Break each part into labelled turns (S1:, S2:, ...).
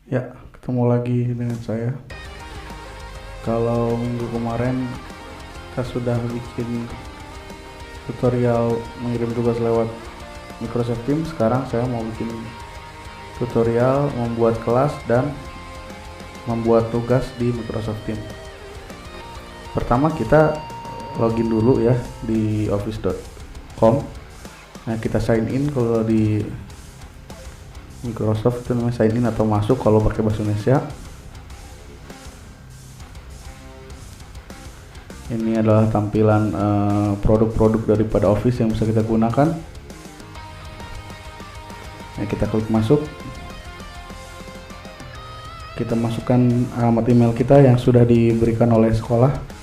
S1: Ya, ketemu lagi dengan saya. Kalau minggu kemarin kita sudah bikin tutorial mengirim tugas lewat Microsoft Teams. Sekarang saya mau bikin tutorial membuat kelas dan membuat tugas di Microsoft Teams. Pertama kita login dulu ya di office.com. Nah, kita sign in kalau di Microsoft itu namanya sign in atau masuk kalau pakai bahasa Indonesia. Ini adalah tampilan produk-produk daripada Office yang bisa kita gunakan. Nah, kita klik masuk. Kita masukkan alamat email kita yang sudah diberikan oleh sekolah.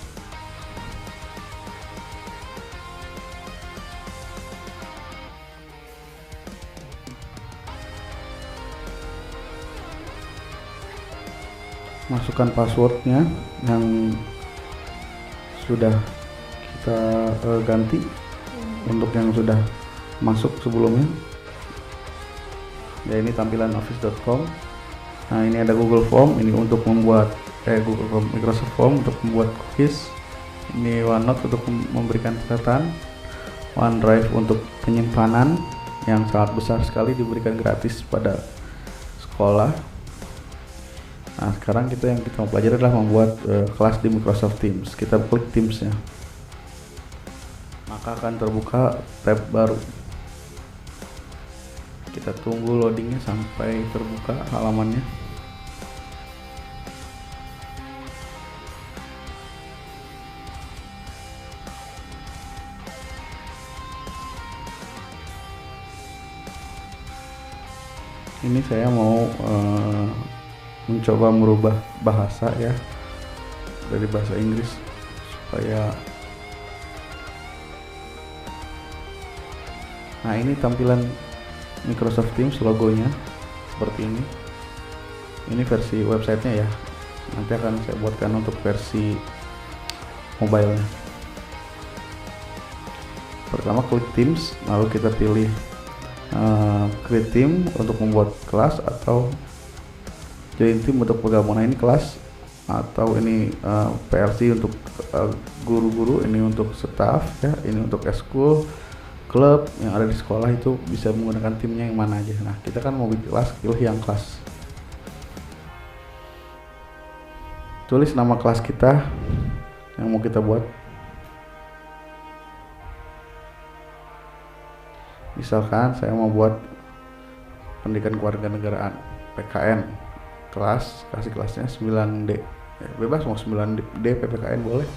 S1: Masukkan passwordnya yang sudah kita ganti untuk yang sudah masuk sebelumnya. Ya, ini tampilan office.com. Nah, ini ada Google Form, ini untuk membuat Google Form, Microsoft Form untuk membuat quiz. Ini OneNote untuk memberikan catatan, OneDrive untuk penyimpanan yang sangat besar sekali, diberikan gratis pada sekolah. Nah, sekarang yang kita mau pelajari adalah membuat kelas di Microsoft Teams. Kita klik Teams-nya, maka akan terbuka tab baru. Kita tunggu loadingnya sampai terbuka halamannya. Ini saya mau mencoba merubah bahasa ya dari bahasa Inggris supaya. Nah, ini tampilan Microsoft Teams, logonya seperti ini. Ini versi websitenya ya, nanti akan saya buatkan untuk versi mobile-nya. Pertama klik Teams, lalu kita pilih create team untuk membuat kelas atau join team untuk bergabung. Nah, ini kelas, atau ini PLC untuk guru-guru, ini untuk staff ya, ini untuk eskul, klub yang ada di sekolah, itu bisa menggunakan timnya yang mana aja. Nah, kita kan mau bikin kelas, pilih yang kelas. Tulis nama kelas kita yang mau kita buat. Misalkan saya mau buat pendidikan kewarganegaraan PKN, kasih kelasnya 9D ya, bebas mau 9D PPKN boleh,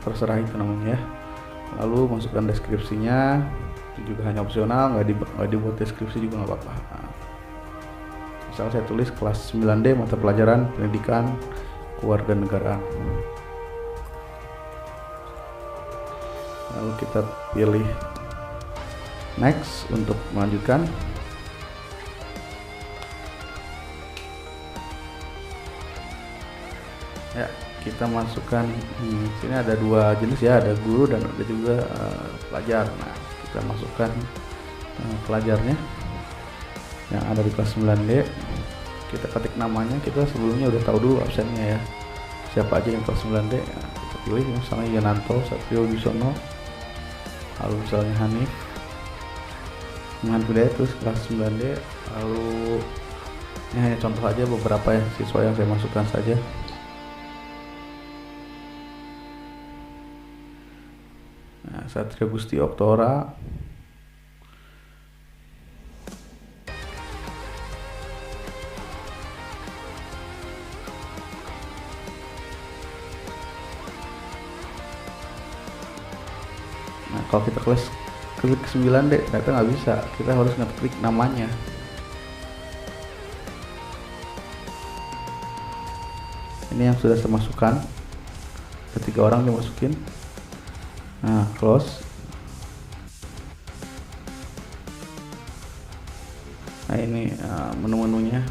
S1: terserah itu namanya ya. Lalu masukkan deskripsinya, itu juga hanya opsional, nggak dibuat deskripsi juga nggak apa-apa. Nah, misal saya tulis kelas 9D mata pelajaran pendidikan kewarganegaraan. Lalu kita pilih next untuk melanjutkan. Ya, kita masukkan sini ada dua jenis ya, ada guru dan ada juga pelajar. Nah, kita masukkan pelajarnya yang ada di kelas 9D. Kita ketik namanya, kita sebelumnya udah tahu dulu absennya ya, siapa aja yang kelas 9D. Nah, kita pilih misalnya Yananto Satrio Bisono, lalu misalnya Hanif dengan budaya, terus kelas 9D. Lalu ini hanya contoh aja beberapa ya siswa yang saya masukkan saja. Nah, Satrio Gusti Oktora, nah kalau kita klik 9D ternyata nggak bisa, kita harus ngeklik namanya. Ini yang sudah saya masukkan, ketiga orang dimasukin. Nah, close. Nah, ini menu-menunya.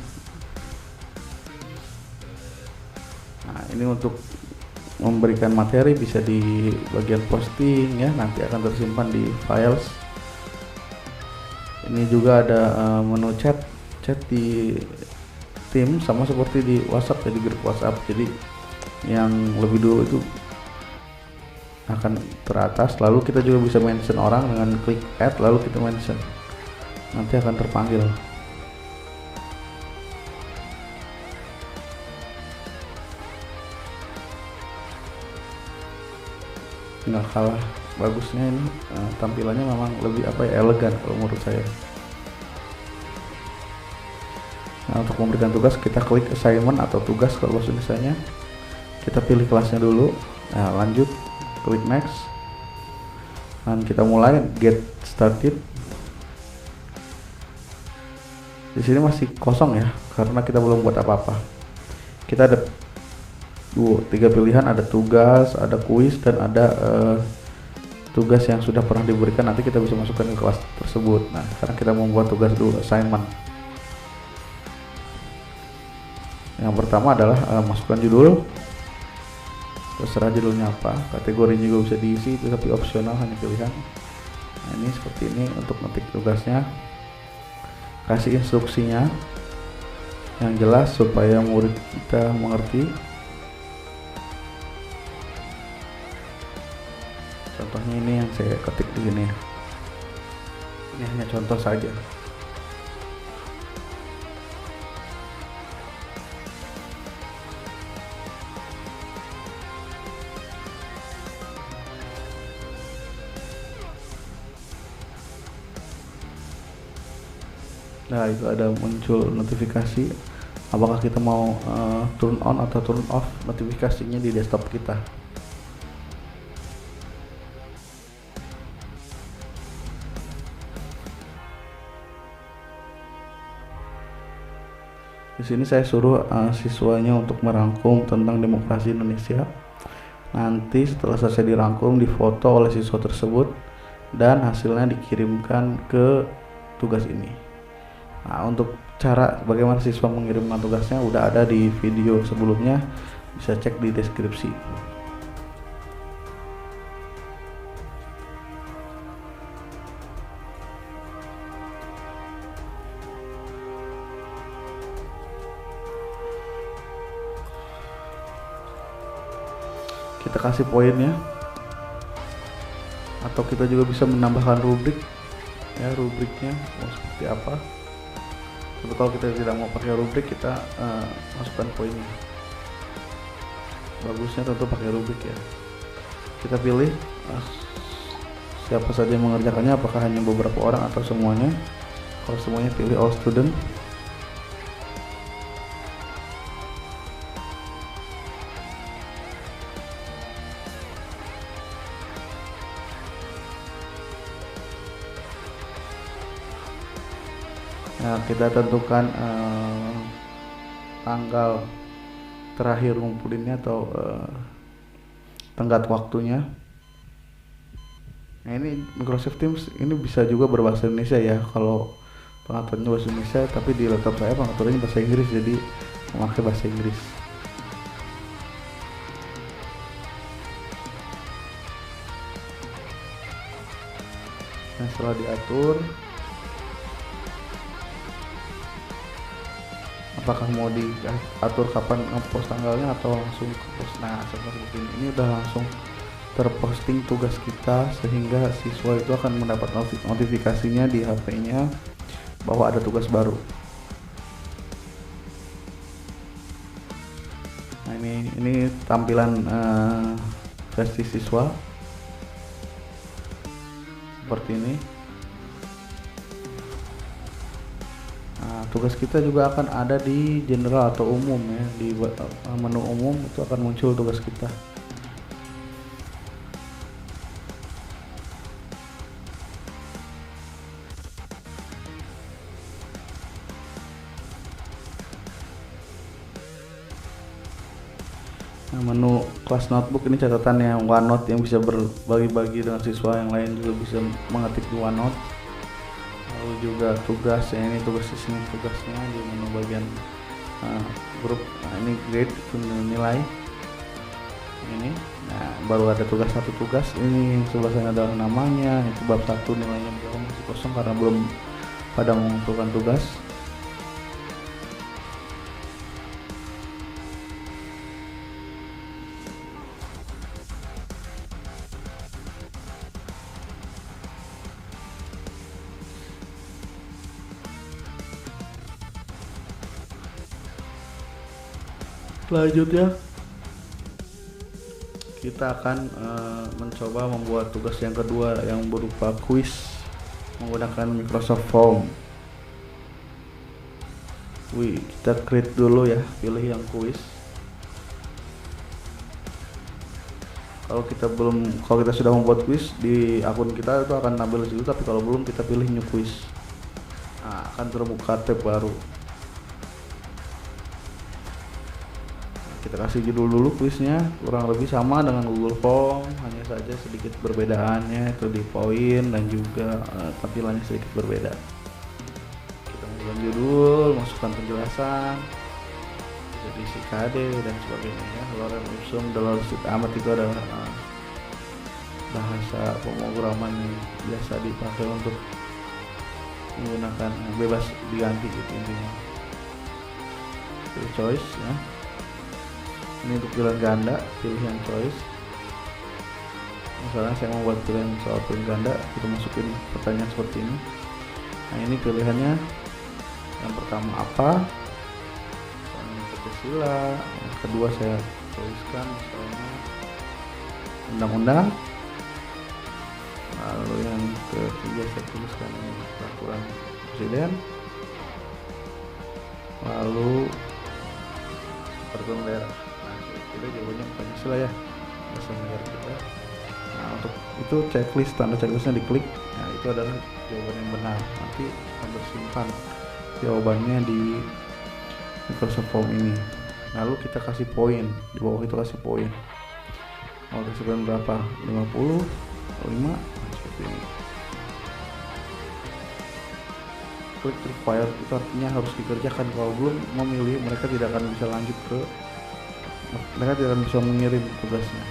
S1: Nah, ini untuk memberikan materi bisa di bagian posting ya, nanti akan tersimpan di files. Ini juga ada menu chat chat di tim sama seperti di WhatsApp ya, di grup WhatsApp. Jadi yang lebih dulu itu akan teratas, lalu kita juga bisa mention orang dengan klik add, lalu kita mention, nanti akan terpanggil. Nggak kalah bagusnya ini, tampilannya memang lebih elegan kalau menurut saya. Nah, untuk memberikan tugas kita klik assignment atau tugas kalau bahasa Indonesianya. Kita pilih kelasnya dulu. Nah, lanjut, klik next. Dan kita mulai get started. Di sini masih kosong ya, karena kita belum buat apa-apa. Kita ada 3 pilihan, ada tugas, ada kuis, dan ada tugas yang sudah pernah diberikan. Nanti kita bisa masukkan ke kelas tersebut. Nah, sekarang kita membuat tugas dulu, assignment. Yang pertama adalah masukkan judul, terserah judulnya apa, kategorinya juga bisa diisi, itu tapi opsional, hanya pilihan. Nah, ini seperti ini untuk ngetik tugasnya. Kasih instruksinya yang jelas supaya murid kita mengerti. Contohnya ini yang saya ketik di sini ya. Ini hanya contoh saja. Nah, itu ada muncul notifikasi apakah kita mau turn on atau turn off notifikasinya di desktop kita. Di sini saya suruh siswanya untuk merangkum tentang demokrasi Indonesia. Nanti setelah selesai dirangkum, difoto oleh siswa tersebut dan hasilnya dikirimkan ke tugas ini. Nah, untuk cara bagaimana siswa mengirimkan tugasnya udah ada di video sebelumnya, bisa cek di deskripsi. Kita kasih poinnya, atau kita juga bisa menambahkan rubrik ya, rubriknya mau seperti apa. Tapi kalau kita tidak mau pakai rubrik, kita masukkan poinnya. Bagusnya tentu pakai rubrik ya. Kita pilih siapa saja yang mengerjakannya, apakah hanya beberapa orang atau semuanya. Kalau semuanya, pilih all student. Nah, kita tentukan tanggal terakhir ngumpulinnya atau tenggat waktunya. Nah, ini Microsoft Teams ini bisa juga berbahasa Indonesia ya, kalau pengaturannya bahasa Indonesia, tapi di laptop saya pengaturannya bahasa Inggris, jadi memakai bahasa Inggris. Nah, setelah diatur, apakah mau diatur kapan ngepost tanggalnya atau langsung ke post. Nah, seperti ini udah langsung terposting tugas kita, sehingga siswa itu akan mendapat notifikasinya di HP-nya bahwa ada tugas baru. Nah, ini tampilan versi siswa seperti ini. Tugas kita juga akan ada di general atau umum ya, di menu umum itu akan muncul tugas kita. Nah, menu kelas notebook ini catatannya OneNote yang bisa berbagi-bagi dengan siswa yang lain, juga bisa mengetik di OneNote. Lalu juga tugas ya, ini tugas di sini tugasnya di menu bagian grup. Nah, ini grade itu nilai ini. Nah, baru ada tugas satu tugas ini, sebelah sana adalah namanya, itu bab 1 nilainya belum, masih kosong karena belum pada mengumpulkan tugas. Selanjutnya kita akan mencoba membuat tugas yang kedua yang berupa kuis menggunakan Microsoft Form. Kita create dulu ya, pilih yang kuis. Kalau kita sudah membuat kuis di akun kita itu akan tampil di situ, tapi kalau belum kita pilih new quiz. Nah, akan terbuka tab baru. Kita kasih judul dulu kuisnya, kurang lebih sama dengan Google Form, hanya saja sedikit perbedaannya itu di poin dan juga tampilannya sedikit berbeda. Kita masukkan judul, masukkan penjelasan, diisi KD dan sebagainya ya. Lorem ipsum dolorem sit amat itu adalah bahasa pemrograman yang biasa dipakai untuk menggunakan bebas diganti gitu intinya. Pilih choice ya. Ini untuk pilihan ganda, pilih yang choice. Misalnya saya membuat pilihan soal pilihan ganda, kita masukin pertanyaan seperti ini. Nah ini pilihannya, yang pertama apa, yang Pancasila, yang kedua saya tuliskan misalnya undang-undang, lalu yang ketiga saya tuliskan peraturan presiden, lalu peraturan daerah. Kita jawabannya Pancasila ya, bahasa negara kita. Nah untuk itu checklist, tanda checklistnya diklik. Nah itu adalah jawaban yang benar. Nanti akan tersimpan jawabannya di Microsoft Form ini. Lalu kita kasih poin, di bawah itu kasih poin. Mau kasih poin berapa? 50, 5, seperti ini. Klik required itu artinya harus dikerjakan. Kalau belum memilih, mereka tidak akan bisa lanjut mereka tidak bisa mengirim tugasnya.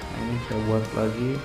S1: Nah ini saya buat lagi.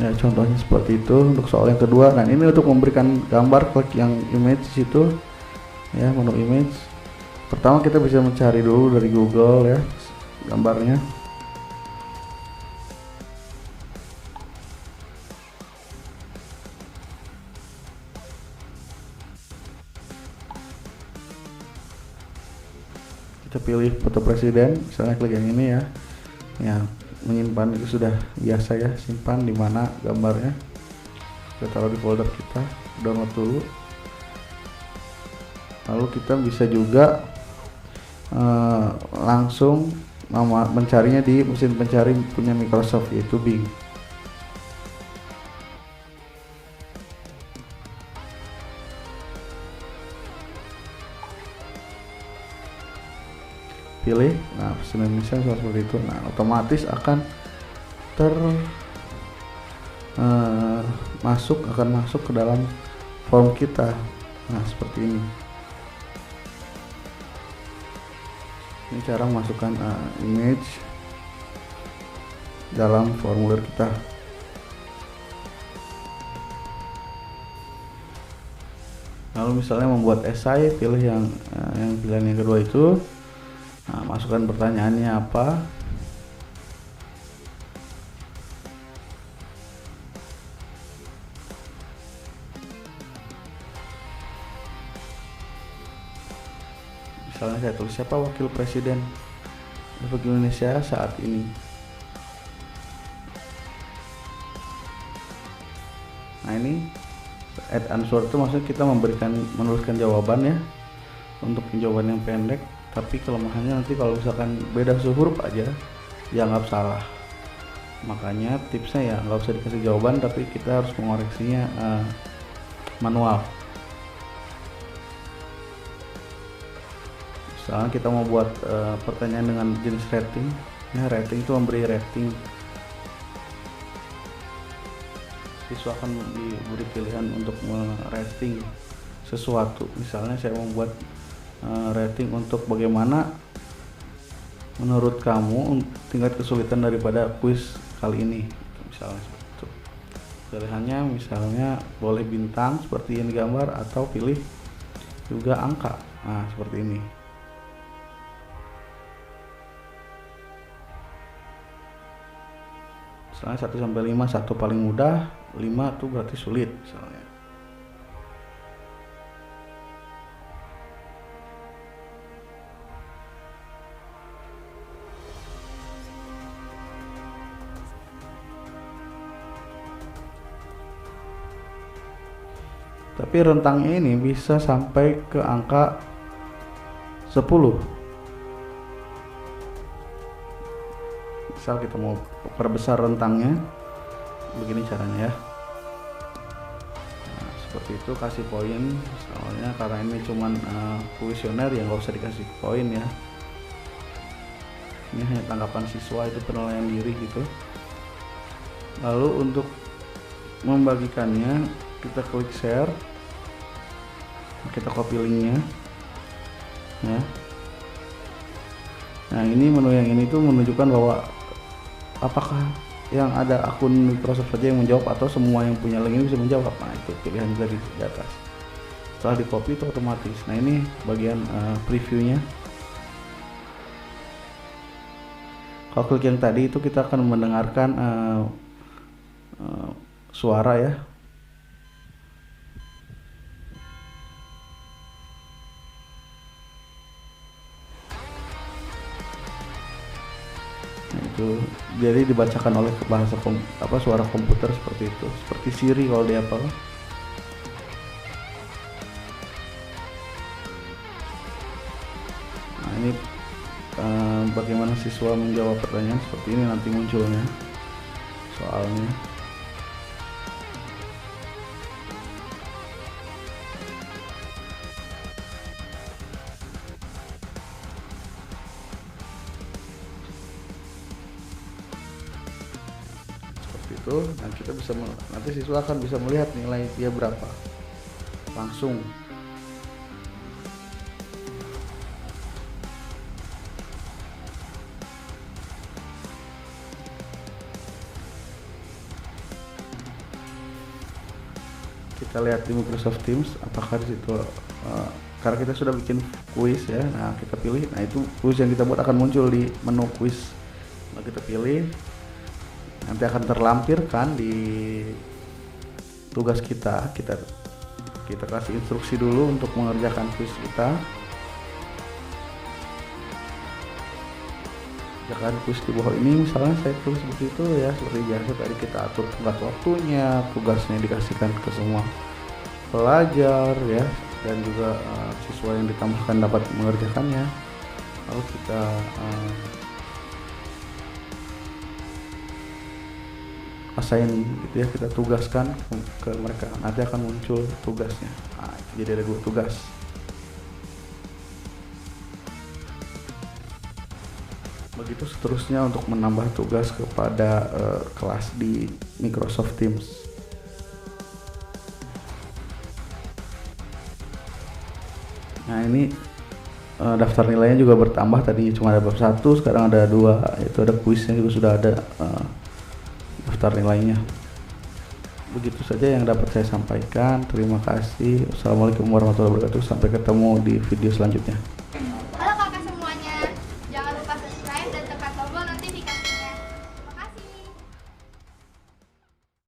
S1: Ya contohnya seperti itu untuk soal yang kedua. Nah ini untuk memberikan gambar, klik yang image di situ ya, menu image. Pertama kita bisa mencari dulu dari Google ya gambarnya. Kita pilih foto presiden, misalnya klik yang ini ya. Ya menyimpan itu sudah biasa ya, simpan di mana gambarnya, kita taruh di folder kita, download dulu. Lalu kita bisa juga langsung mencarinya di mesin pencari punya Microsoft yaitu Bing. Pilih, nah bahasa Indonesia seperti itu. Nah otomatis akan masuk ke dalam form kita. Nah seperti ini. Ini cara memasukkan image dalam formulir kita. Lalu misalnya membuat esai, pilih yang pilihan yang kedua itu. Nah, masukkan pertanyaannya apa. Misalnya saya tulis siapa wakil presiden Republik Indonesia saat ini. Nah ini add answer itu maksudnya kita menuliskan jawaban ya, untuk jawaban yang pendek. Tapi kelemahannya nanti kalau misalkan beda huruf aja dianggap salah. Makanya tipsnya ya nggak usah dikasih jawaban, tapi kita harus mengoreksinya manual. Misalnya kita mau buat pertanyaan dengan jenis rating, ya rating itu memberi rating. Siswa akan diberi pilihan untuk merating sesuatu. Misalnya saya membuat rating untuk bagaimana menurut kamu tingkat kesulitan daripada kuis kali ini, misalnya seperti itu. Pilihannya misalnya boleh bintang seperti yang digambar, atau pilih juga angka. Nah, seperti ini. Misalnya 1 sampai 5, 1 paling mudah, 5 tuh berarti sulit misalnya. Tapi rentangnya ini bisa sampai ke angka 10. Misal kita mau perbesar rentangnya, begini caranya ya. Nah, seperti itu, kasih poin misalnya, karena ini cuman kuesioner ya nggak usah dikasih poin ya. Ini hanya tanggapan siswa, itu penilaian diri gitu. Lalu untuk membagikannya, kita klik share, kita copy linknya ya. Nah, ini menu yang ini tuh menunjukkan bahwa apakah yang ada akun Microsoft saja yang menjawab atau semua yang punya link ini bisa menjawab. Nah, itu pilihan juga di atas. Setelah di copy itu otomatis. Nah, ini bagian previewnya. Kalau klik yang tadi itu kita akan mendengarkan suara ya. Nah, itu jadi dibacakan oleh bahasa suara komputer seperti itu, seperti Siri kalau dia apa. Nah, ini bagaimana siswa menjawab pertanyaan, seperti ini nanti munculnya soalnya. Itu, nah kita bisa nanti siswa akan bisa melihat nilai dia berapa langsung. Kita lihat di Microsoft Teams apakah di situ karena kita sudah bikin kuis ya. Nah, kita pilih, nah itu kuis yang kita buat akan muncul di menu kuis. Nah, kita pilih, nanti akan terlampirkan di tugas kita. Kita kasih instruksi dulu untuk mengerjakan kuis kita. Kerjakan kuis di bawah ini, misalnya saya tulis seperti itu ya, seperti biasa tadi kita atur tenggat waktunya, tugasnya dikasihkan ke semua pelajar ya, dan juga siswa yang ditambahkan dapat mengerjakannya. Lalu kita assign gitu ya, kita tugaskan ke mereka, nanti akan muncul tugasnya. Nah, jadi ada 2 tugas. Begitu seterusnya untuk menambah tugas kepada kelas di Microsoft Teams. Nah, ini daftar nilainya juga bertambah, tadinya cuma ada bab 1, sekarang ada 2, yaitu ada kuisnya juga sudah ada daftar nilainya. Begitu saja yang dapat saya sampaikan. Terima kasih. Wassalamualaikum warahmatullahi wabarakatuh. Sampai ketemu di video selanjutnya.